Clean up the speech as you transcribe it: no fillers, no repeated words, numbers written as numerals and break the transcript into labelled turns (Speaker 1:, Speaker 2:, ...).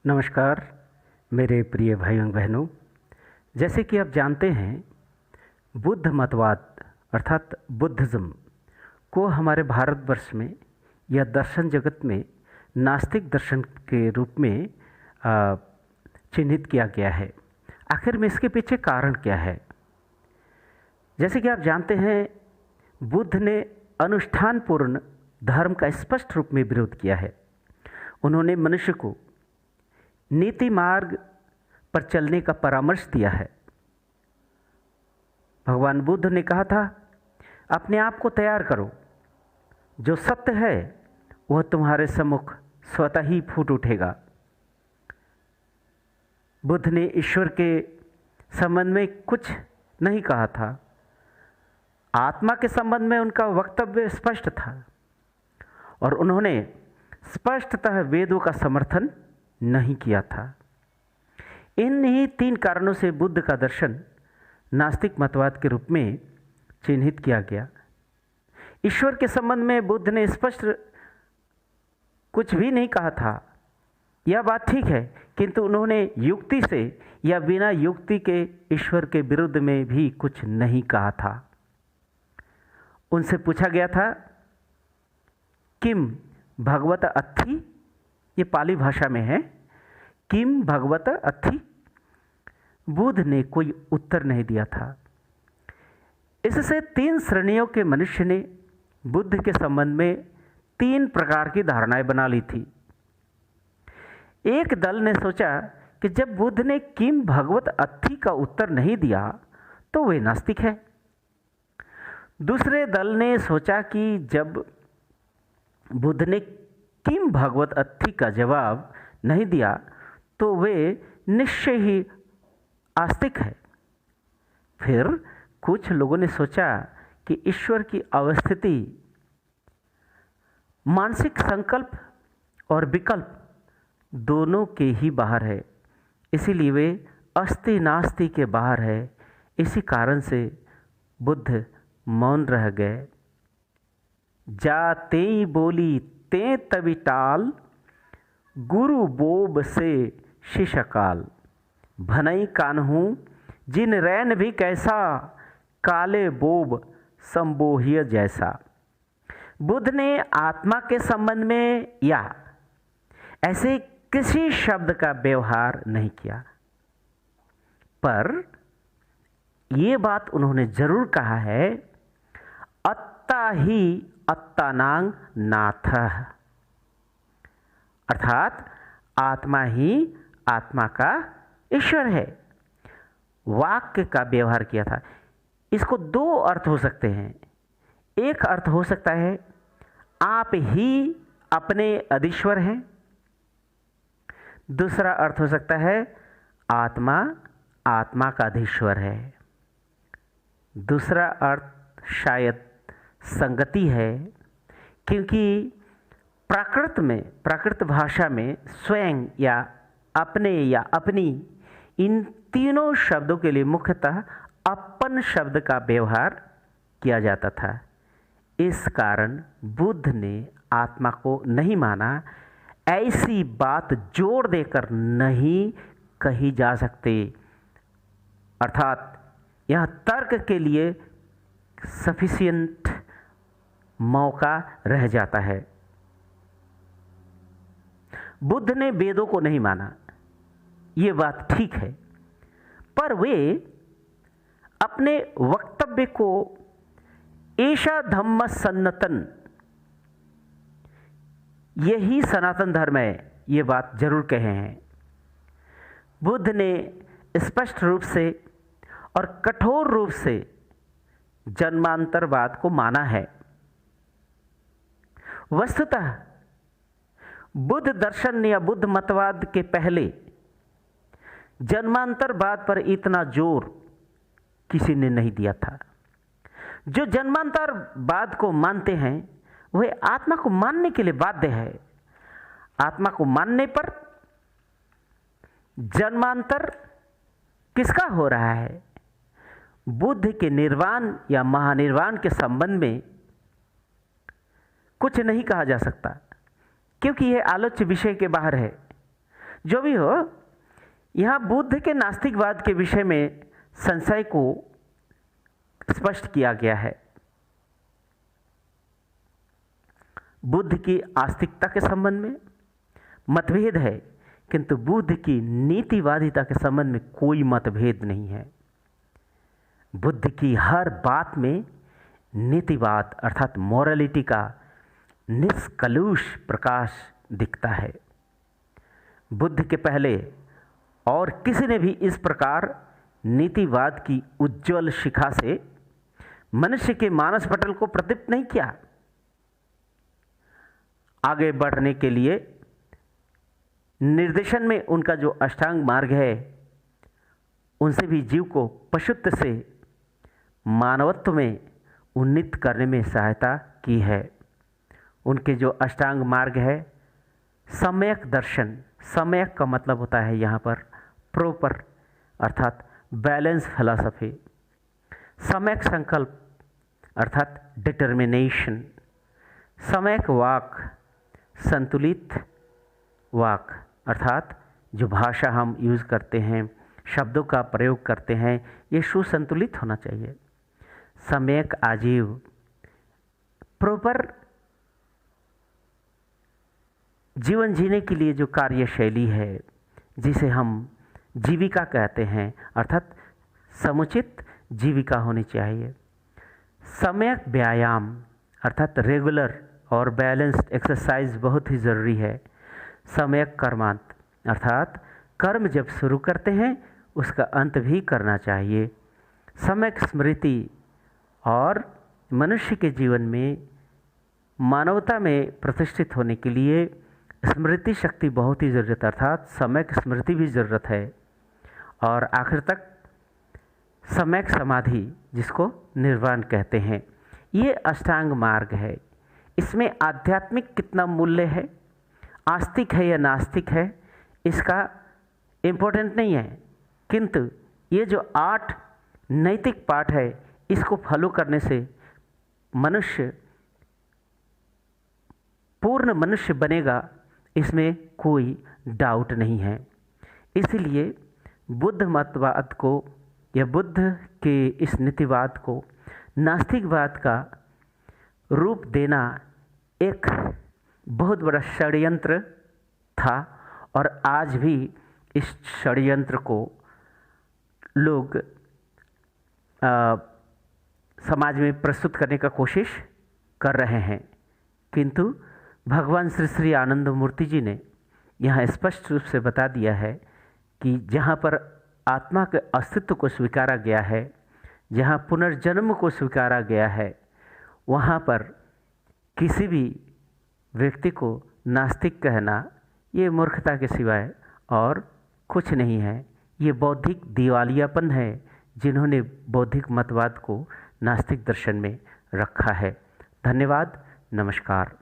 Speaker 1: नमस्कार मेरे प्रिय भाइयों बहनों। जैसे कि आप जानते हैं, बुद्ध मतवाद अर्थात बुद्धिज़्म को हमारे भारतवर्ष में या दर्शन जगत में नास्तिक दर्शन के रूप में चिन्हित किया गया है। आखिर में इसके पीछे कारण क्या है? जैसे कि आप जानते हैं, बुद्ध ने अनुष्ठानपूर्ण धर्म का स्पष्ट रूप में विरोध किया है। उन्होंने मनुष्य को नीति मार्ग पर चलने का परामर्श दिया है। भगवान बुद्ध ने कहा था, अपने आप को तैयार करो, जो सत्य है वह तुम्हारे सम्मुख स्वतः ही फूट उठेगा। बुद्ध ने ईश्वर के संबंध में कुछ नहीं कहा था। आत्मा के संबंध में उनका वक्तव्य स्पष्ट था और उन्होंने स्पष्टतः वेदों का समर्थन नहीं किया था। इन्हीं 3 कारणों से बुद्ध का दर्शन नास्तिक मतवाद के रूप में चिन्हित किया गया। ईश्वर के संबंध में बुद्ध ने स्पष्ट कुछ भी नहीं कहा था। यह बात ठीक है, किंतु उन्होंने युक्ति से या बिना युक्ति के ईश्वर के विरुद्ध में भी कुछ नहीं कहा था। उनसे पूछा गया था, किम भगवत अत्थि, ये पाली भाषा में है, किम भगवत अत्थि। बुद्ध ने कोई उत्तर नहीं दिया था। इससे 3 श्रेणियों के मनुष्य ने बुद्ध के संबंध में 3 प्रकार की धारणाएं बना ली थी। एक दल ने सोचा कि जब बुद्ध ने किम भगवत अत्थि का उत्तर नहीं दिया तो वे नास्तिक है। दूसरे दल ने सोचा कि जब बुद्ध ने किम भगवत अत्थि का जवाब नहीं दिया तो वे निश्चय ही आस्तिक है। फिर कुछ लोगों ने सोचा कि ईश्वर की अवस्थिति मानसिक संकल्प और विकल्प दोनों के ही बाहर है, इसीलिए वे अस्ति नास्ति के बाहर है। इसी कारण से बुद्ध मौन रह गए। जा तेई बोली ते तभी टाल, गुरु बोब से शिशकाल। भनई कान्हू जिन रैन भी कैसा, काले बोब संबोह्य जैसा। बुद्ध ने आत्मा के संबंध में या ऐसे किसी शब्द का व्यवहार नहीं किया, पर ये बात उन्होंने जरूर कहा है, अत्ता ही अत्तानांग नाथः, अर्थात आत्मा ही आत्मा का ईश्वर है। वाक्य का व्यवहार किया था। इसको 2 अर्थ हो सकते हैं। एक अर्थ हो सकता है, आप ही अपने अधीश्वर हैं। दूसरा अर्थ हो सकता है, आत्मा आत्मा का अधीश्वर है। दूसरा अर्थ शायद संगति है, क्योंकि प्राकृत भाषा में स्वयं या अपने या अपनी, इन तीनों शब्दों के लिए मुख्यतः अपन शब्द का व्यवहार किया जाता था। इस कारण बुद्ध ने आत्मा को नहीं माना। ऐसी बात जोर देकर नहीं कही जा सकती, अर्थात यह तर्क के लिए सफिशिएंट मौका रह जाता है। बुद्ध ने वेदों को नहीं माना, ये बात ठीक है, पर वे अपने वक्तव्य को एषा धम्म सनातन, यही सनातन धर्म है, ये बात जरूर कहे हैं। बुद्ध ने स्पष्ट रूप से और कठोर रूप से जन्मांतरवाद को माना है। वस्तुतः बुद्ध दर्शन या बुद्ध मतवाद के पहले जन्मांतरवाद पर इतना जोर किसी ने नहीं दिया था। जो जन्मांतरवाद को मानते हैं वे आत्मा को मानने के लिए बाध्य है। आत्मा को मानने पर जन्मांतर किसका हो रहा है? बुद्ध के निर्वाण या महानिर्वाण के संबंध में कुछ नहीं कहा जा सकता, क्योंकि यह आलोच्य विषय के बाहर है। जो भी हो, यहाँ बुद्ध के नास्तिकवाद के विषय में संशय को स्पष्ट किया गया है। बुद्ध की आस्तिकता के संबंध में मतभेद है, किंतु बुद्ध की नीतिवादिता के संबंध में कोई मतभेद नहीं है। बुद्ध की हर बात में नीतिवाद अर्थात मॉरलिटी का निष्कलुष प्रकाश दिखता है। बुद्ध के पहले और किसी ने भी इस प्रकार नीतिवाद की उज्ज्वल शिखा से मनुष्य के मानस पटल को प्रदीप्त नहीं किया। आगे बढ़ने के लिए निर्देशन में उनका जो अष्टांग मार्ग है, उनसे भी जीव को पशुत्व से मानवत्व में उन्नीत करने में सहायता की है। उनके जो अष्टांग मार्ग है, सम्यक दर्शन, सम्यक का मतलब होता है यहाँ पर प्रॉपर अर्थात बैलेंस फिलॉसफी, सम्यक संकल्प अर्थात डिटर्मिनेशन, सम्यक वाक, संतुलित वाक अर्थात जो भाषा हम यूज़ करते हैं, शब्दों का प्रयोग करते हैं, ये सुसंतुलित होना चाहिए। सम्यक आजीव, प्रॉपर जीवन जीने के लिए जो कार्यशैली है, जिसे हम जीविका कहते हैं, अर्थात समुचित जीविका होनी चाहिए। सम्यक व्यायाम अर्थात रेगुलर और बैलेंस्ड एक्सरसाइज बहुत ही ज़रूरी है। सम्यक कर्मांत अर्थात कर्म जब शुरू करते हैं उसका अंत भी करना चाहिए। सम्यक स्मृति और मनुष्य के जीवन में मानवता में प्रतिष्ठित होने के लिए स्मृति शक्ति बहुत ही ज़रूरत है, अर्थात सम्यक स्मृति भी ज़रूरत है। और आखिर तक सम्यक समाधि, जिसको निर्वाण कहते हैं, ये अष्टांग मार्ग है। इसमें आध्यात्मिक कितना मूल्य है, आस्तिक है या नास्तिक है, इसका इम्पोर्टेंट नहीं है, किंतु ये जो 8 नैतिक पाठ है, इसको फॉलो करने से मनुष्य पूर्ण मनुष्य बनेगा, इसमें कोई डाउट नहीं है। इसलिए बुद्ध मतवाद को या बुद्ध के इस नीतिवाद को नास्तिकवाद का रूप देना एक बहुत बड़ा षड्यंत्र था, और आज भी इस षड्यंत्र को लोग समाज में प्रस्तुत करने का कोशिश कर रहे हैं। किंतु भगवान श्री श्री आनंद मूर्ति जी ने यहाँ स्पष्ट रूप से बता दिया है कि जहाँ पर आत्मा के अस्तित्व को स्वीकारा गया है, जहाँ पुनर्जन्म को स्वीकारा गया है, वहाँ पर किसी भी व्यक्ति को नास्तिक कहना ये मूर्खता के सिवाय और कुछ नहीं है। ये बौद्धिक दिवालियापन है जिन्होंने बौद्धिक मतवाद को नास्तिक दर्शन में रखा है। धन्यवाद, नमस्कार।